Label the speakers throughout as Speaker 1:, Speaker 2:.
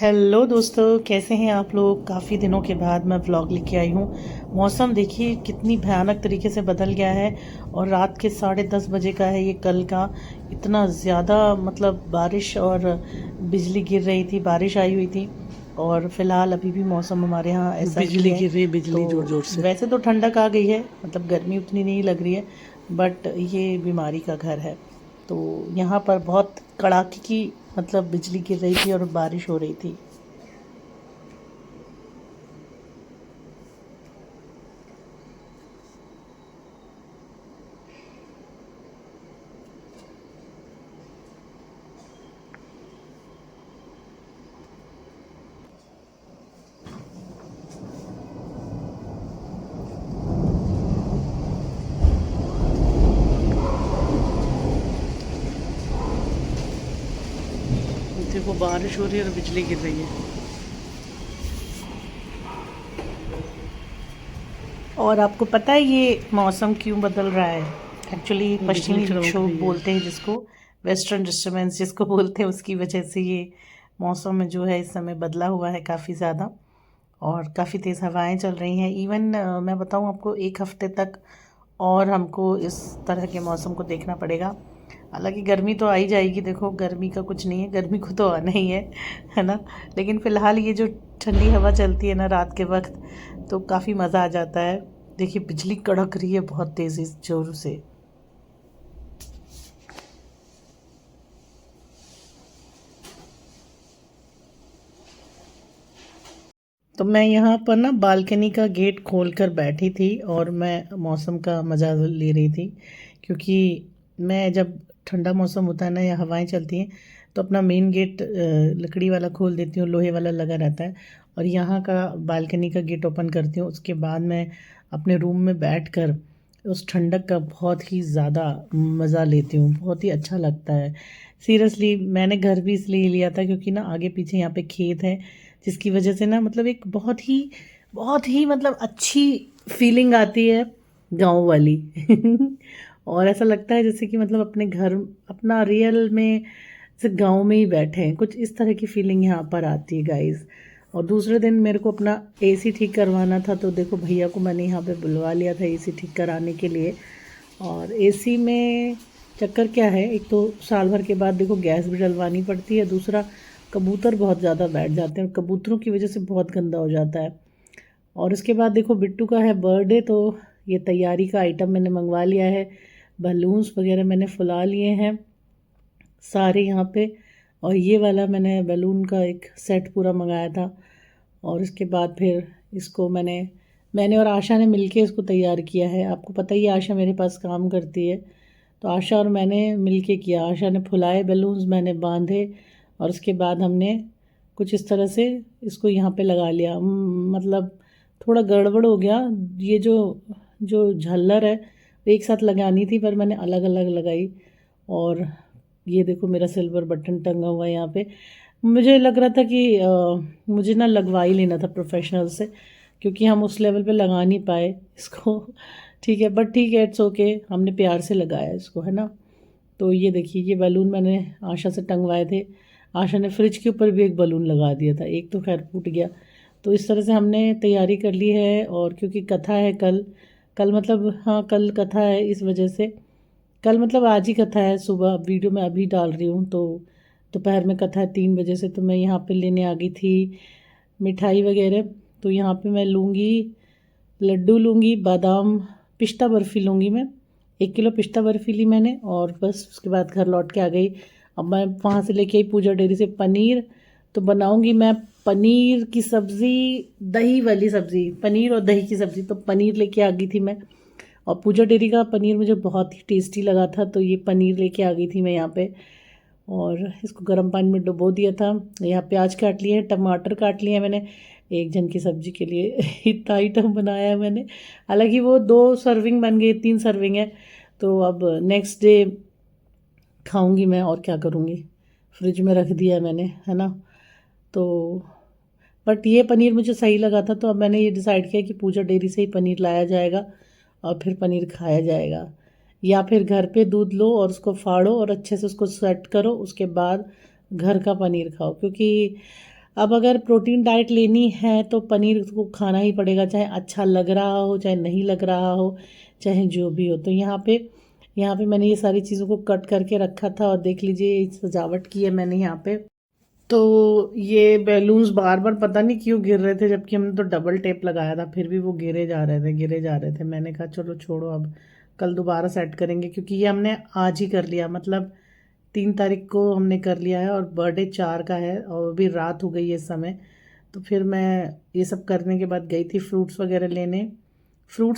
Speaker 1: Hello दोस्तों, कैसे हैं आप लोग। काफ़ी दिनों के बाद मैं व्लॉग लेके आई हूँ। मौसम देखिए कितनी भयानक तरीके से बदल गया है और रात के 10:30 बजे का है ये कल का। इतना ज़्यादा मतलब बारिश और बिजली गिर रही थी, बारिश आई हुई थी। और फिलहाल अभी भी मौसम हमारे यहाँ ऐसा ही
Speaker 2: बिजली
Speaker 1: है।
Speaker 2: गिर रही है,
Speaker 1: तो
Speaker 2: बिजली जोर जोर से।
Speaker 1: वैसे तो ठंडक आ गई है, मतलब गर्मी उतनी नहीं लग रही है, बट ये बीमारी का घर है। तो यहाँ पर बहुत कड़ाके की मतलब बिजली गिर रही थी और बारिश हो रही थी।
Speaker 2: देखो बारिश हो रही है और बिजली गिर रही है।
Speaker 1: और आपको पता है ये मौसम क्यों बदल रहा है। एक्चुअली
Speaker 2: बिजली
Speaker 1: पश्चिमी
Speaker 2: चमक
Speaker 1: विक्षोभ
Speaker 2: रही है।
Speaker 1: बोलते हैं जिसको, वेस्टर्न डिस्टर्बेंस जिसको बोलते हैं, उसकी वजह से ये मौसम में जो है इस समय बदला हुआ है काफ़ी ज़्यादा। और काफ़ी तेज़ हवाएं चल रही हैं। इवन मैं बताऊं आपको, एक हफ्ते तक और हमको इस तरह के मौसम को देखना पड़ेगा। हालांकि गर्मी तो आ ही जाएगी, देखो गर्मी का कुछ नहीं है, गर्मी को तो आना ही है ना। लेकिन फ़िलहाल ये जो ठंडी हवा चलती है ना रात के वक्त, तो काफ़ी मज़ा आ जाता है। देखिए बिजली कड़क रही है बहुत तेज़ी ज़ोर से। तो मैं यहाँ पर ना बालकनी का गेट खोल कर बैठी थी और मैं मौसम का मज़ा ले रही थी। क्योंकि मैं जब ठंडा मौसम होता है ना या हवाएं चलती हैं, तो अपना मेन गेट लकड़ी वाला खोल देती हूँ, लोहे वाला लगा रहता है। और यहाँ का बालकनी का गेट ओपन करती हूँ, उसके बाद मैं अपने रूम में बैठ कर उस ठंडक का बहुत ही ज़्यादा मज़ा लेती हूँ। बहुत ही अच्छा लगता है। सीरियसली मैंने घर भी इसलिए लिया था क्योंकि ना आगे पीछे यहाँ पे खेत है, जिसकी वजह से ना मतलब एक बहुत ही मतलब अच्छी फीलिंग आती है, गांव वाली। और ऐसा लगता है जैसे कि मतलब अपने घर, अपना रियल में जैसे गांव में ही बैठे हैं, कुछ इस तरह की फीलिंग यहाँ पर आती है गाइस। और दूसरे दिन मेरे को अपना एसी ठीक करवाना था, तो देखो भैया को मैंने यहाँ पे बुलवा लिया था एसी ठीक कराने के लिए। और एसी में चक्कर क्या है, एक तो साल भर के बाद देखो गैस भी डलवानी पड़ती है, दूसरा कबूतर बहुत ज़्यादा बैठ जाते हैं और कबूतरों की वजह से बहुत गंदा हो जाता है। और उसके बाद देखो बिट्टू का है बर्थडे, तो ये तैयारी का आइटम मैंने मंगवा लिया है। बलून्स वगैरह मैंने फुला लिए हैं सारे यहाँ पे। और ये वाला मैंने बैलून का एक सेट पूरा मंगाया था। और उसके बाद फिर इसको मैंने मैंने और आशा ने मिलके इसको तैयार किया है। आपको पता ही है आशा मेरे पास काम करती है, तो आशा और मैंने मिलके किया। आशा ने फुलाए बैलून्स, मैंने बांधे, और उसके बाद हमने कुछ इस तरह से इसको यहाँ पे लगा लिया। मतलब थोड़ा गड़बड़ हो गया। ये जो जो झालर है वो एक साथ लगानी थी, पर मैंने अलग अलग लगाई। और ये देखो मेरा सिल्वर बटन टंगा हुआ है यहाँ पे। मुझे लग रहा था कि मुझे ना लगवा ही लेना था प्रोफेशनल से, क्योंकि हम उस लेवल पे लगा नहीं पाए इसको। ठीक है, बट ठीक है, इट्स ओके, हमने प्यार से लगाया इसको, है ना। तो ये देखिए ये बैलून मैंने आशा से टंगवाए थे। आशा ने फ्रिज के ऊपर भी एक बैलून लगा दिया था, एक तो खैर फूट गया। तो इस तरह से हमने तैयारी कर ली है। और क्योंकि कथा है कल, कल मतलब हाँ कल कथा है, इस वजह से कल मतलब आज ही कथा है। सुबह वीडियो मैं अभी डाल रही हूँ, तो दोपहर में कथा है 3 बजे से। तो मैं यहाँ पे लेने आ गई थी मिठाई वगैरह। तो यहाँ पे मैं लूँगी लड्डू, लूँगी बादाम, पिस्ता बर्फ़ी लूँगी मैं। 1 किलो पिस्ता बर्फ़ी ली मैंने, और बस उसके बाद घर लौट के आ गई। अब मैं वहाँ से लेके आई पूजा डेयरी से पनीर। तो बनाऊँगी मैं पनीर की सब्ज़ी, दही वाली सब्ज़ी, पनीर और दही की सब्ज़ी। तो पनीर लेके आ गई थी मैं, और पूजा डेयरी का पनीर मुझे बहुत ही टेस्टी लगा था, तो ये पनीर लेके आ गई थी मैं यहाँ पे। और इसको गर्म पानी में डुबो दिया था। यहाँ प्याज काट लिए हैं, टमाटर काट लिए हैं मैंने। एक जन की सब्ज़ी के लिए इतना आइटम बनाया है मैंने। हालांकि वो 2 सर्विंग बन गई, 3 सर्विंग है। तो अब नेक्स्ट डे खाऊंगी मैं, और क्या करूँगी, फ्रिज में रख दिया है मैंने, है ना। तो बट ये पनीर मुझे सही लगा था, तो अब मैंने ये डिसाइड किया कि पूजा डेयरी से ही पनीर लाया जाएगा और फिर पनीर खाया जाएगा। या फिर घर पे दूध लो और उसको फाड़ो और अच्छे से उसको सेट करो, उसके बाद घर का पनीर खाओ। क्योंकि अब अगर प्रोटीन डाइट लेनी है तो पनीर को खाना ही पड़ेगा, चाहे अच्छा लग रहा हो चाहे नहीं लग रहा हो, चाहे जो भी हो। तो यहाँ पे मैंने ये सारी चीज़ों को कट करके रखा था और देख लीजिए सजावट की है मैंने यहाँ पे। तो ये बैलून्स बार बार पता नहीं क्यों गिर रहे थे, जबकि हमने तो डबल टेप लगाया था, फिर भी वो गिरे जा रहे थे। मैंने कहा चलो छोड़ो, अब कल दोबारा सेट करेंगे, क्योंकि ये हमने आज ही कर लिया, मतलब 3 तारीख को हमने कर लिया है और बर्थडे 4 का है और अभी रात हो गई है इस समय। तो फिर मैं ये सब करने के बाद गई थी फ्रूट्स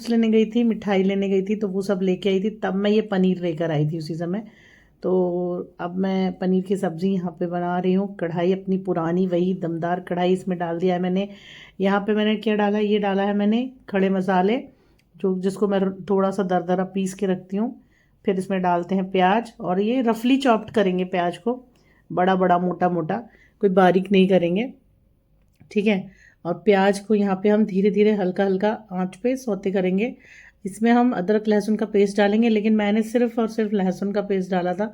Speaker 1: लेने गई थी, मिठाई लेने गई थी, तो वो सब लेके आई थी, तब मैं ये पनीर लेकर आई थी उसी समय। तो अब मैं पनीर की सब्ज़ी यहाँ पे बना रही हूँ। कढ़ाई अपनी पुरानी वही दमदार कढ़ाई, इसमें डाल दिया है मैंने। यहाँ पे मैंने क्या डाला, ये डाला है मैंने खड़े मसाले, जिसको मैं थोड़ा सा दरदरा पीस के रखती हूँ। फिर इसमें डालते हैं प्याज, और ये रफली चॉप्ड करेंगे प्याज को, बड़ा बड़ा मोटा मोटा, कोई बारीक नहीं करेंगे, ठीक है। और प्याज को यहाँ पे हम धीरे धीरे हल्का हल्का आंच पे सौते करेंगे। इसमें हम अदरक लहसुन का पेस्ट डालेंगे, लेकिन मैंने सिर्फ और सिर्फ लहसुन का पेस्ट डाला था,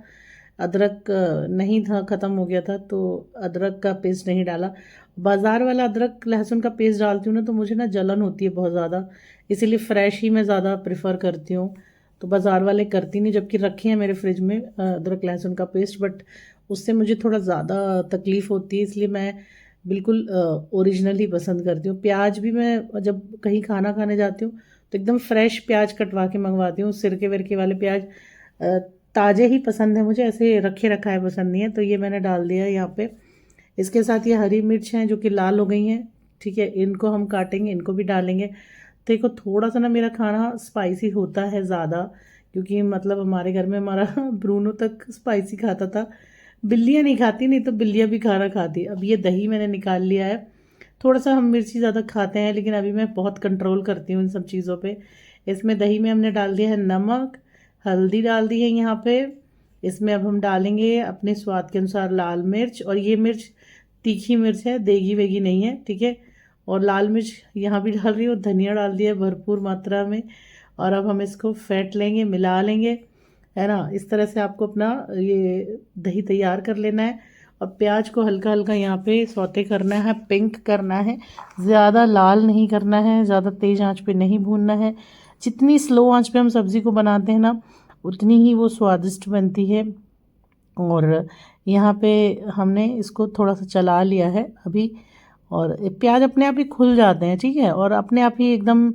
Speaker 1: अदरक नहीं था, ख़त्म हो गया था, तो अदरक का पेस्ट नहीं डाला। बाज़ार वाला अदरक लहसुन का पेस्ट डालती हूँ ना तो मुझे ना जलन होती है बहुत ज़्यादा, इसीलिए फ़्रेश ही मैं ज़्यादा प्रेफर करती हूँ। तो बाज़ार वाले करती नहीं, जबकि रखे हैं मेरे फ्रिज में अदरक लहसुन का पेस्ट, बट उससे मुझे थोड़ा ज़्यादा तकलीफ़ होती है, इसलिए मैं बिल्कुल ओरिजिनल ही पसंद करती हूँ। प्याज भी मैं जब कहीं खाना खाने जाती हूँ तो एकदम फ्रेश प्याज कटवा के मंगवाती हूँ, सिरके विरके वाले प्याज ताज़े ही पसंद है मुझे, ऐसे रखे रखा है पसंद नहीं है। तो ये मैंने डाल दिया है यहाँ पे। इसके साथ ये हरी मिर्च हैं जो कि लाल हो गई हैं, ठीक है, इनको हम काटेंगे, इनको भी डालेंगे। देखो थोड़ा सा ना मेरा खाना स्पाइसी होता है ज़्यादा, क्योंकि मतलब हमारे घर में हमारा ब्रूनो तक स्पाइसी खाता था, बिल्लियाँ नहीं खाती, नहीं तो बिल्लियाँ भी खाना खाती। अब ये दही मैंने निकाल लिया है, थोड़ा सा हम मिर्ची ज़्यादा खाते हैं, लेकिन अभी मैं बहुत कंट्रोल करती हूँ इन सब चीज़ों पे। इसमें दही में हमने डाल दिया है नमक, हल्दी डाल दी है यहाँ पे। इसमें अब हम डालेंगे अपने स्वाद के अनुसार लाल मिर्च, और ये मिर्च तीखी मिर्च है, देगी वेगी नहीं है, ठीक है। और लाल मिर्च यहाँ भी डाल रही हूँ, धनिया डाल दिया है भरपूर मात्रा में। और अब हम इसको फेंट लेंगे, मिला लेंगे, है ना। इस तरह से आपको अपना ये दही तैयार कर लेना है। और प्याज को हल्का हल्का यहाँ पे सौते करना है, पिंक करना है, ज़्यादा लाल नहीं करना है, ज़्यादा तेज़ आंच पे नहीं भूनना है। जितनी स्लो आंच पे हम सब्ज़ी को बनाते हैं ना, उतनी ही वो स्वादिष्ट बनती है। और यहाँ पे हमने इसको थोड़ा सा चला लिया है अभी, और प्याज अपने आप ही खुल जाते हैं, ठीक है, और अपने आप ही एकदम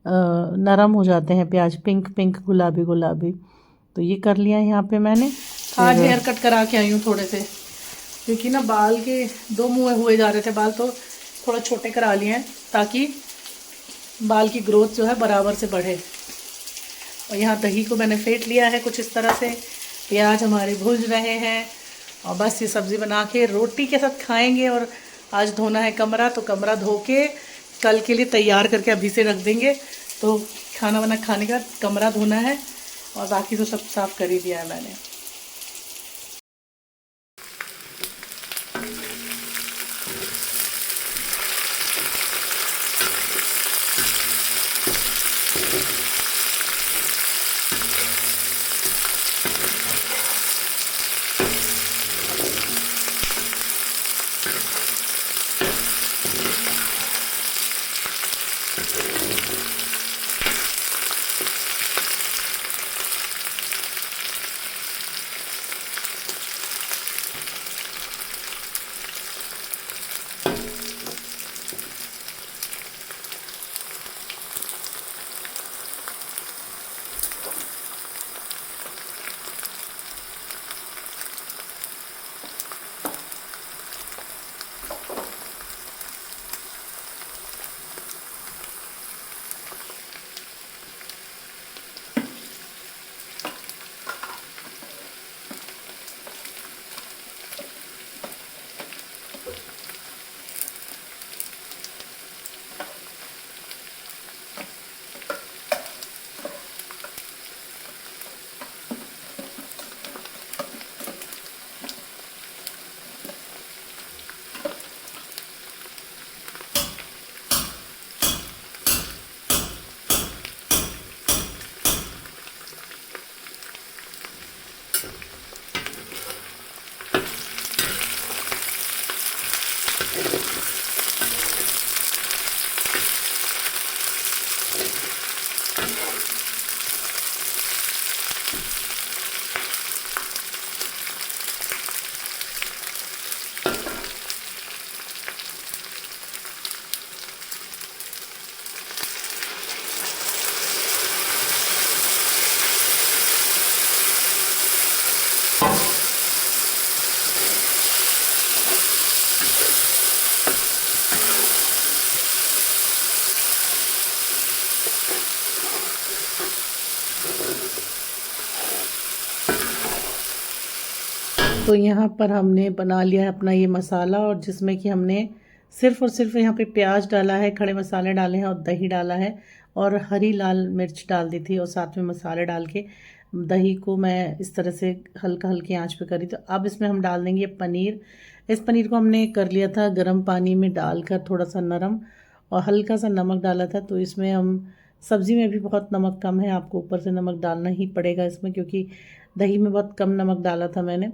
Speaker 1: नरम हो जाते हैं प्याज, पिंक पिंक गुलाबी गुलाबी। तो ये कर लिया यहाँ पे मैंने। आज हेयर कट करा के आई हूँ थोड़े से, क्योंकि ना बाल के 2 मुँह हुए जा रहे थे बाल, तो थोड़ा छोटे करा लिए हैं ताकि बाल की ग्रोथ जो है बराबर से बढ़े। और यहाँ दही को मैंने फेंट लिया है कुछ इस तरह से, प्याज हमारे भून रहे हैं, और बस ये सब्ज़ी बना के रोटी के साथ खाएंगे। और आज धोना है कमरा, तो कमरा धो के कल के लिए तैयार करके अभी से रख देंगे। तो खाना वाना खाने के बाद कमरा धोना है, और बाकी तो सब साफ़ कर ही दिया है मैंने। तो यहाँ पर हमने बना लिया है अपना ये मसाला, और जिसमें कि हमने सिर्फ़ और सिर्फ यहाँ पे प्याज डाला है, खड़े मसाले डाले हैं और दही डाला है, और हरी लाल मिर्च डाल दी थी, और साथ में मसाले डाल के दही को मैं इस तरह से हल्का हल्की आंच पे करी। तो अब इसमें हम डाल देंगे पनीर। इस पनीर को हमने कर लिया था गर्म पानी में डालकर थोड़ा सा नरम, और हल्का सा नमक डाला था। तो इसमें हम सब्ज़ी में भी बहुत नमक कम है, आपको ऊपर से नमक डालना ही पड़ेगा इसमें, क्योंकि दही में बहुत कम नमक डाला था मैंने।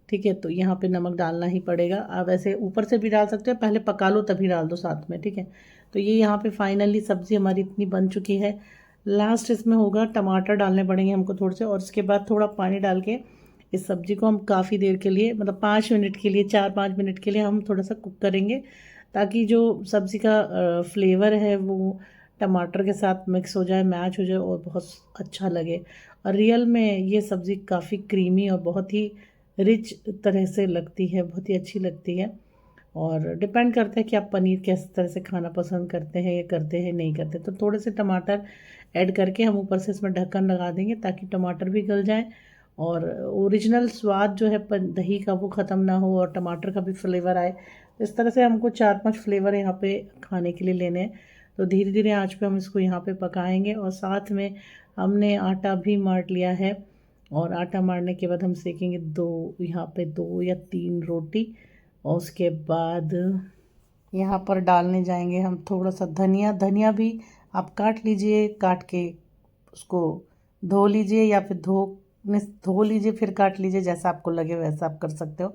Speaker 1: ठीक है, तो यहाँ पे नमक डालना ही पड़ेगा। आप ऐसे ऊपर से भी डाल सकते हो, पहले पका लो तभी डाल दो साथ में। ठीक है, तो ये यहाँ पे फाइनली सब्ज़ी हमारी इतनी बन चुकी है। लास्ट इसमें होगा टमाटर डालने पड़ेंगे हमको थोड़े से, और इसके बाद थोड़ा पानी डाल के इस सब्ज़ी को हम काफ़ी देर के लिए, मतलब 5 मिनट के लिए, 4-5 मिनट के लिए हम थोड़ा सा कुक करेंगे, ताकि जो सब्ज़ी का फ्लेवर है वो टमाटर के साथ मिक्स हो जाए, मैच हो जाए, और बहुत अच्छा लगे। और रियल में ये सब्ज़ी काफ़ी क्रीमी और बहुत ही रिच तरह से लगती है, बहुत ही अच्छी लगती है। और डिपेंड करता है कि आप पनीर किस तरह से खाना पसंद करते हैं, या करते हैं नहीं करते। तो थोड़े से टमाटर ऐड करके हम ऊपर से इसमें ढक्कन लगा देंगे, ताकि टमाटर भी गल जाए और ओरिजिनल स्वाद जो है दही का वो ख़त्म ना हो, और टमाटर का भी फ्लेवर आए। तो इस तरह से हमको 4-5 फ्लेवर यहाँ पे खाने के लिए लेने हैं। तो धीरे धीरे आंच पे हम इसको यहाँ पे पकाएंगे, और साथ में हमने आटा भी मार लिया है, और आटा मारने के बाद हम सेकेंगे यहाँ पे 2 या 3 रोटी। और उसके बाद यहाँ पर डालने जाएंगे हम थोड़ा सा धनिया। धनिया भी आप काट लीजिए, काट के उसको धो लीजिए, या फिर धो लीजिए फिर काट लीजिए, जैसा आपको लगे वैसा आप कर सकते हो।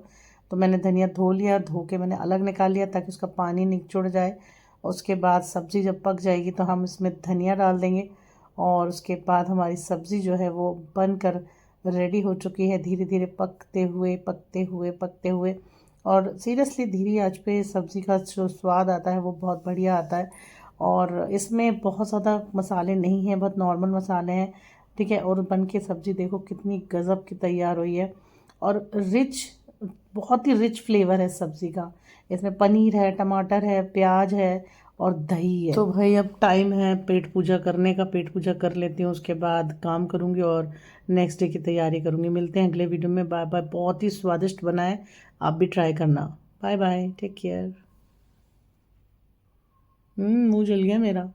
Speaker 1: तो मैंने धनिया धो लिया, धो के मैंने अलग निकाल लिया ताकि उसका पानी निचुड़ जाए। उसके बाद सब्ज़ी जब पक जाएगी तो हम इसमें धनिया डाल देंगे, और उसके बाद हमारी सब्ज़ी जो है वो बनकर रेडी हो चुकी है, धीरे धीरे पकते हुए पकते हुए पकते हुए। और सीरियसली धीरे आंच पे सब्ज़ी का जो स्वाद आता है वो बहुत बढ़िया आता है। और इसमें बहुत ज़्यादा मसाले नहीं हैं, बहुत नॉर्मल मसाले हैं। ठीक है, और बन के सब्ज़ी देखो कितनी गज़ब की तैयार हुई है, और रिच, बहुत ही रिच फ्लेवर है सब्ज़ी का। इसमें पनीर है, टमाटर है, प्याज है, और दही है। तो भाई अब टाइम है पेट पूजा करने का, पेट पूजा कर लेती हूँ, उसके बाद काम करूँगी और नेक्स्ट डे की तैयारी करूँगी। मिलते हैं अगले वीडियो में। Bye bye. बहुत ही स्वादिष्ट बना है, आप भी ट्राई करना। Bye bye, take care. मुंह जल गया मेरा।